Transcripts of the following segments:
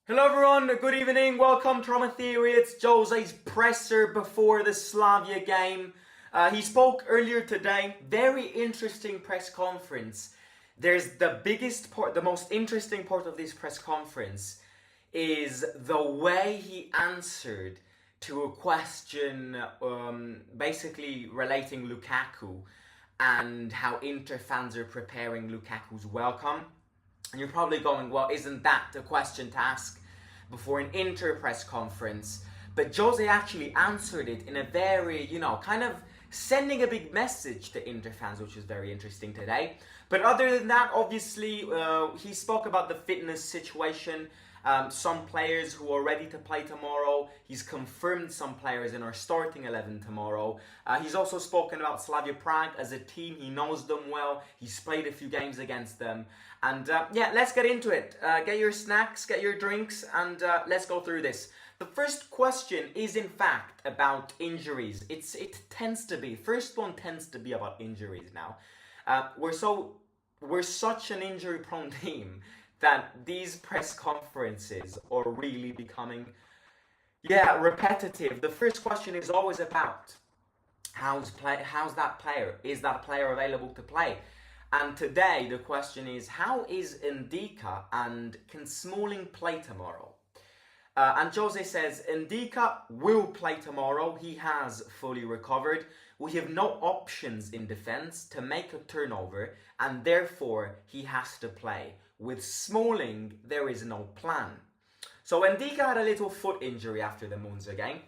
Hello everyone, good evening, welcome to Roma Theory. It's Jose's presser before the Slavia game. He spoke earlier today, very interesting press conference. There's the most interesting part of this press conference is the way he answered to a question basically relating Lukaku and how Inter fans are preparing Lukaku's welcome. And you're probably going, well, isn't that the question to ask before an Inter press conference? But Jose actually answered it in a very, kind of sending a big message to Inter fans, which is very interesting today. But other than that, obviously, he spoke about the fitness situation. Some players who are ready to play tomorrow. He's confirmed some players in our starting 11 tomorrow. He's also spoken about Slavia Prague as a team. He knows them well. He's played a few games against them. And let's get into it. Get your snacks, get your drinks, and let's go through this. The first question is in fact about injuries. First one tends to be about injuries now. We're such an injury-prone team that these press conferences are really becoming, repetitive. The first question is always about how's that player? Is that player available to play? And today the question is, how is Ndika and can Smalling play tomorrow? And Jose says, Ndika will play tomorrow. He has fully recovered. We have no options in defence to make a turnover, and therefore he has to play. With Smalling, there is no plan. So Ndika had a little foot injury after the Monza game.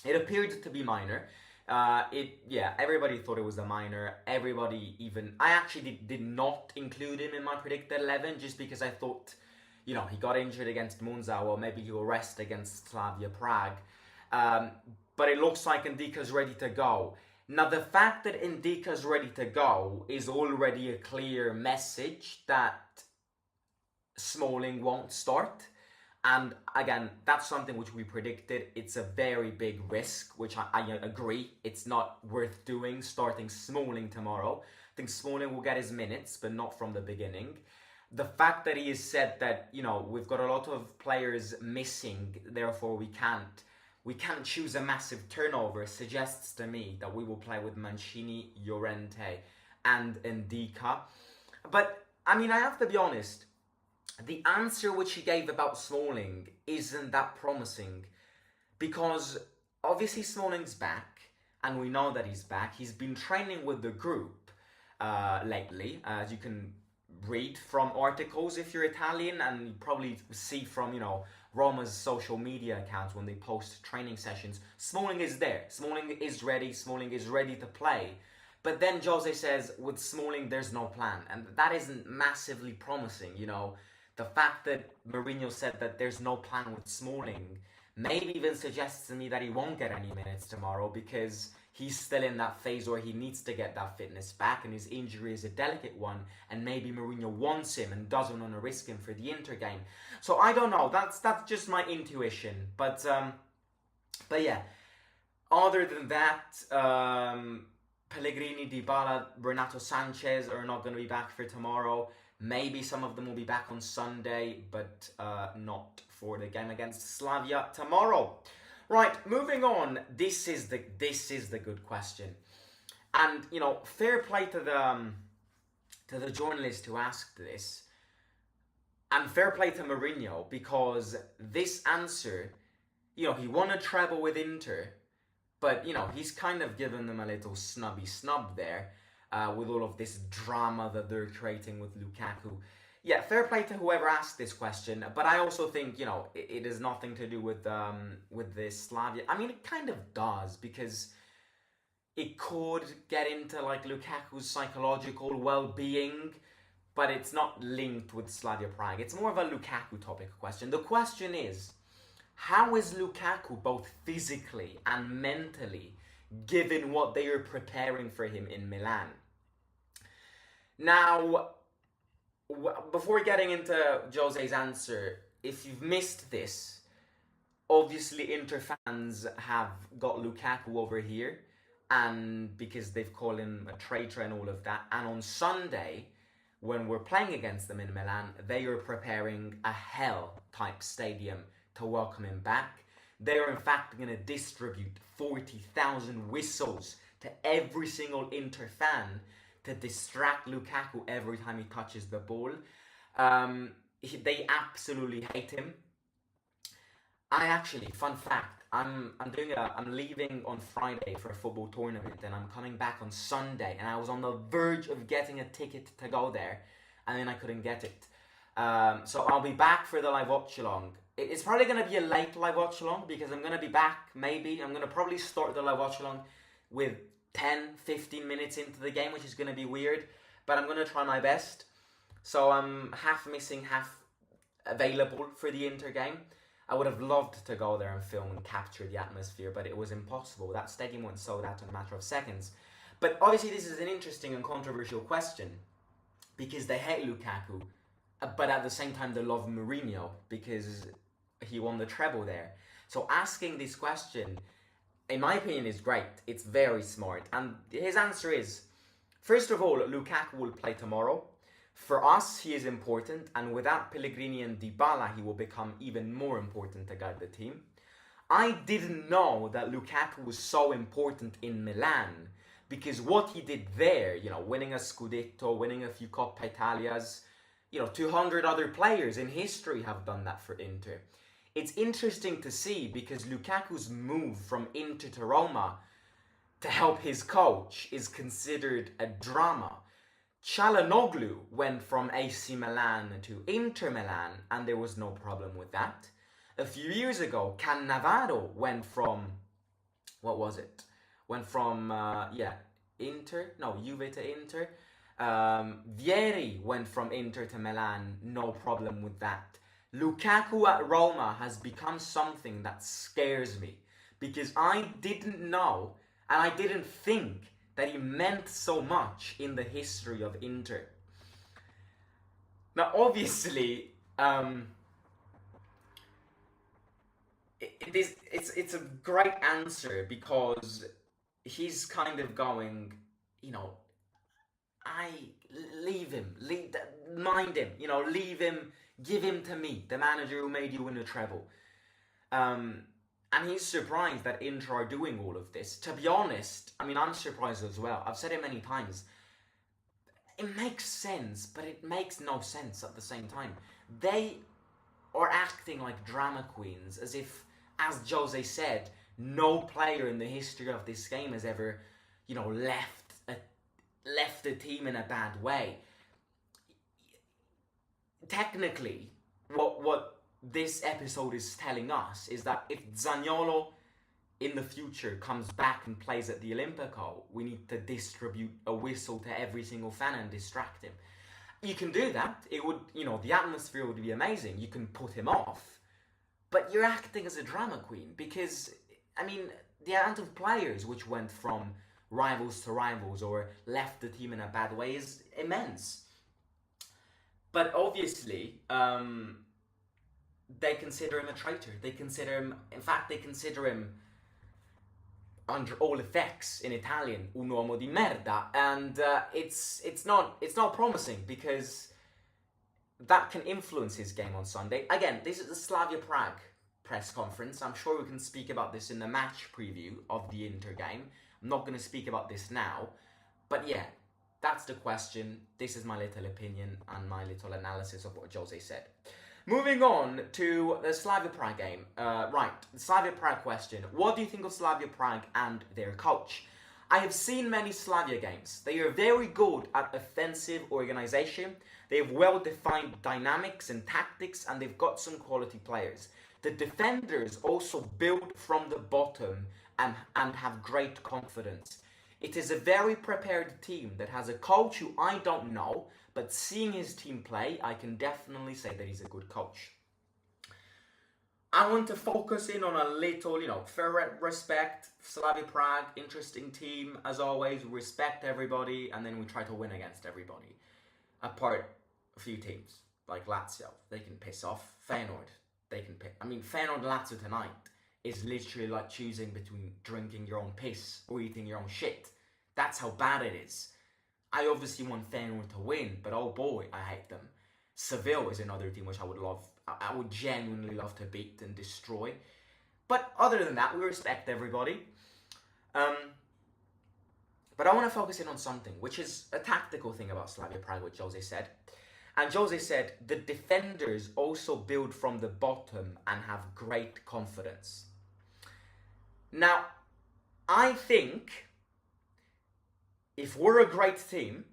It appeared to be minor. Everybody thought it was a minor. I actually did not include him in my predicted 11 just because I thought, he got injured against Monza, well, maybe he'll rest against Slavia Prague. But it looks like Ndika's ready to go. Now, the fact that Ndika's ready to go is already a clear message that Smalling won't start. And again, that's something which we predicted. It's a very big risk, which I agree. It's not worth doing, starting Smalling tomorrow. I think Smalling will get his minutes, but not from the beginning. The fact that he has said that, we've got a lot of players missing, therefore we can't choose a massive turnover, suggests to me that we will play with Mancini, Llorente and Ndika. But, I have to be honest, the answer which he gave about Smalling isn't that promising, because obviously Smalling's back, and we know that he's back. He's been training with the group lately, as you can read from articles if you're Italian, and you probably see from, Roma's social media accounts when they post training sessions. Smalling is there. Smalling is ready. Smalling is ready to play. But then Jose says, with Smalling, there's no plan. And that isn't massively promising, The fact that Mourinho said that there's no plan with Smalling maybe even suggests to me that he won't get any minutes tomorrow because he's still in that phase where he needs to get that fitness back and his injury is a delicate one, and maybe Mourinho wants him and doesn't want to risk him for the Inter game. So I don't know, that's just my intuition. But yeah, other than that, Pellegrini, Dybala, Renato Sanchez are not going to be back for tomorrow. Maybe some of them will be back on Sunday, but not for the game against Slavia tomorrow. Right, moving on. This is the good question, and fair play to the journalist who asked this, and fair play to Mourinho, because this answer, he won a treble with Inter, but he's kind of given them a little snub there. With all of this drama that they're creating with Lukaku. Yeah, fair play to whoever asked this question, but I also think, it has nothing to do with this Slavia. It kind of does, because it could get into like Lukaku's psychological well-being, but it's not linked with Slavia Prague. It's more of a Lukaku topic question. The question is, how is Lukaku both physically and mentally, given what they are preparing for him in Milan? Now, before getting into Jose's answer, if you've missed this, obviously Inter fans have got Lukaku over here, and because they've called him a traitor and all of that. And on Sunday, when we're playing against them in Milan, they are preparing a hell-type stadium to welcome him back. They are in fact going to distribute 40,000 whistles to every single Inter fan to distract Lukaku every time he touches the ball. They absolutely hate him. I actually, fun fact, I'm leaving on Friday for a football tournament, and I'm coming back on Sunday, and I was on the verge of getting a ticket to go there, and then I couldn't get it. So I'll be back for the live watch along. It's probably going to be a late live watch along because I'm going to be back, maybe. I'm going to probably start the live watch along with 10-15 minutes into the game, which is going to be weird, but I'm going to try my best. So I'm half missing, half available for the Inter game. I would have loved to go there and film and capture the atmosphere, but it was impossible. That stadium went sold out in a matter of seconds. But obviously this is an interesting and controversial question because they hate Lukaku, but at the same time they love Mourinho because he won the treble there. So asking this question, in my opinion, is great. It's very smart. And his answer is, first of all, Lukaku will play tomorrow. For us, he is important, and without Pellegrini and Dybala, he will become even more important to guide the team. I didn't know that Lukaku was so important in Milan, because what he did there, winning a Scudetto, winning a few Coppa Italias, 200 other players in history have done that for Inter. It's interesting to see because Lukaku's move from Inter to Roma to help his coach is considered a drama. Çalhanoğlu went from AC Milan to Inter Milan, and there was no problem with that. A few years ago, Cannavaro went from, Juve to Inter. Vieri went from Inter to Milan, no problem with that. Lukaku at Roma has become something that scares me because I didn't know and I didn't think that he meant so much in the history of Inter. Now, obviously, it's a great answer because he's kind of going, leave him, mind him, leave him, give him to me, the manager who made you win a treble. And he's surprised that Inter are doing all of this. To be honest, I'm surprised as well. I've said it many times. It makes sense, but it makes no sense at the same time. They are acting like drama queens, as if, as Jose said, no player in the history of this game has ever, left the team in a bad way. Technically, what this episode is telling us is that if Zaniolo in the future comes back and plays at the Olimpico, we need to distribute a whistle to every single fan and distract him. You can do that. It would, the atmosphere would be amazing. You can put him off, but you're acting as a drama queen because, the amount of players which went from rivals to rivals or left the team in a bad way is immense. But obviously, they consider him a traitor. They consider him, under all effects in Italian, un uomo di merda. And it's not promising because that can influence his game on Sunday. Again, this is the Slavia Prague press conference. I'm sure we can speak about this in the match preview of the Inter game. I'm not going to speak about this now. But yeah, that's the question. This is my little opinion and my little analysis of what Jose said. Moving on to the Slavia Prague game. The Slavia Prague question. What do you think of Slavia Prague and their coach? I have seen many Slavia games. They are very good at offensive organization. They have well-defined dynamics and tactics, and they've got some quality players. The defenders also build from the bottom and have great confidence. It is a very prepared team that has a coach who I don't know, but seeing his team play, I can definitely say that he's a good coach. I want to focus in on a little, fair respect, Slavia Prague, interesting team. As always, we respect everybody, and then we try to win against everybody. Apart a few teams, like Lazio, they can piss off. Feyenoord, they can piss. Feyenoord Lazio tonight is literally like choosing between drinking your own piss or eating your own shit. That's how bad it is. I obviously want Feyenoord to win, but oh boy, I hate them. Seville is another team which I would genuinely love to beat and destroy. But other than that, we respect everybody. But I want to focus in on something, which is a tactical thing about Slavia Prague, which Jose said. And Jose said, the defenders also build from the bottom and have great confidence. Now, I think if we're a great team,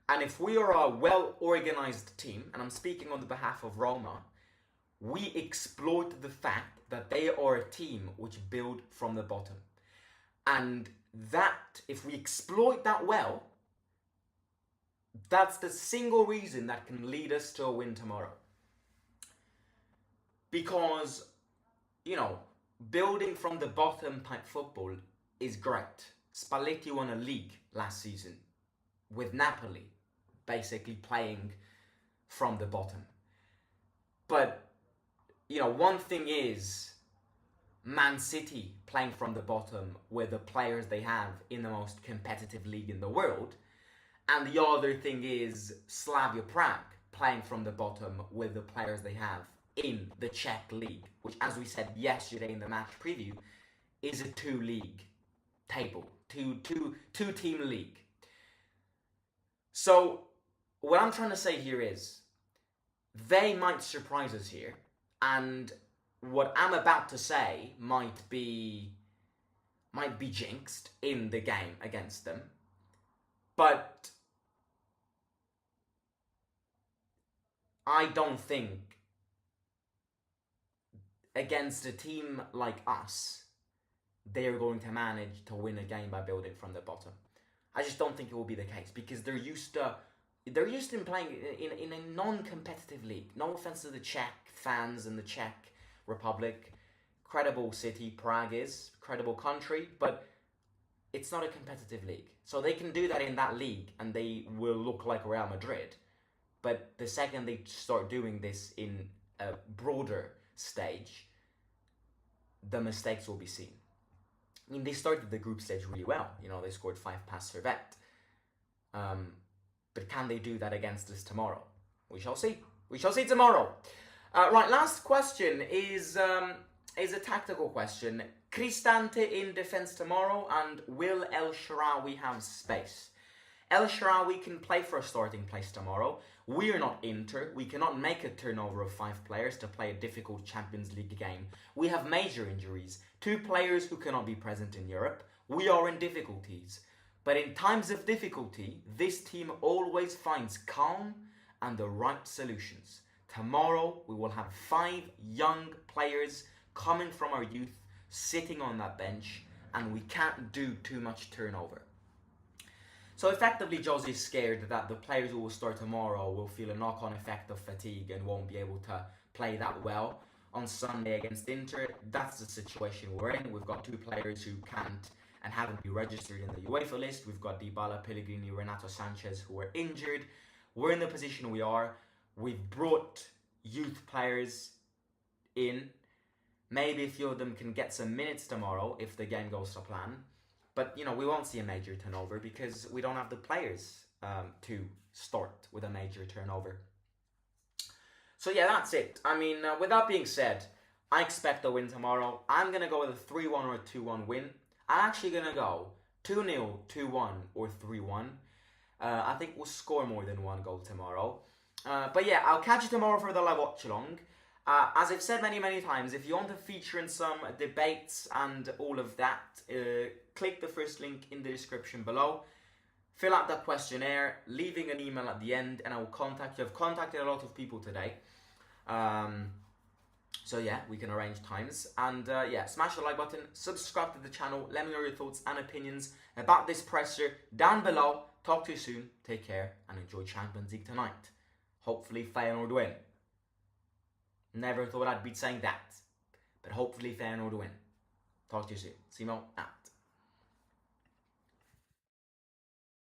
and if we are a well-organized team, and I'm speaking on the behalf of Roma, we exploit the fact that they are a team which build from the bottom. And that, if we exploit that well, that's the single reason that can lead us to a win tomorrow. Because, you know, building from the bottom type football is great. Spalletti won a league last season with Napoli, basically playing from the bottom. But, you know, one thing is Man City playing from the bottom with the players they have in the most competitive league in the world. And the other thing is Slavia Prague playing from the bottom with the players they have in the Czech league, which, as we said yesterday in the match preview, is a two-league table, two-team league. So what I'm trying to say here is they might surprise us here, and what I'm about to say might be jinxed in the game against them. But I don't think against a team like us, they're going to manage to win a game by building from the bottom. I just don't think it will be the case, because they're used to playing in a non-competitive league. No offense to the Czech fans and the Czech Republic. Credible city, Prague is. Credible country, but it's not a competitive league. So they can do that in that league and they will look like Real Madrid. But the second they start doing this in a broader stage, the mistakes will be seen. I mean, they started the group stage really well. You know, they scored 5 past Servette. But can they do that against us tomorrow? We shall see. We shall see tomorrow. Right, last question is a tactical question. Cristante in defence tomorrow, and will El Shaarawy have space? El Shaarawy can play for a starting place tomorrow. We are not Inter. We cannot make a turnover of 5 players to play a difficult Champions League game. We have major injuries. 2 players who cannot be present in Europe. We are in difficulties. But in times of difficulty, this team always finds calm and the right solutions. Tomorrow, we will have 5 young players coming from our youth, sitting on that bench, and we can't do too much turnover. So effectively, Jose is scared that the players who will start tomorrow will feel a knock-on effect of fatigue and won't be able to play that well on Sunday against Inter. That's the situation we're in. We've got 2 players who can't and haven't been registered in the UEFA list. We've got Dybala, Pellegrini, Renato Sanchez, who are injured. We're in the position we are. We've brought youth players in. Maybe a few of them can get some minutes tomorrow if the game goes to plan. But, you know, we won't see a major turnover because we don't have the players to start with a major turnover. So, yeah, that's it. I mean, with that being said, I expect a win tomorrow. I'm going to go with a 3-1 or a 2-1 win. I'm actually going to go 2-0, 2-1 or 3-1. I think we'll score more than 1 goal tomorrow. But yeah, I'll catch you tomorrow for the live watch along. As I've said many times, if you want to feature in some debates and all of that, click the first link in the description below. Fill out that questionnaire, leaving an email at the end, and I will contact you. I've contacted a lot of people today. So yeah, we can arrange times. And yeah, smash the like button, subscribe to the channel, let me know your thoughts and opinions about this presser down below. Talk to you soon, take care, and enjoy Champions League tonight. Hopefully Feyenoord win. Never thought I'd be saying that. But hopefully Feyenoord win. Talk to you soon. Simo out.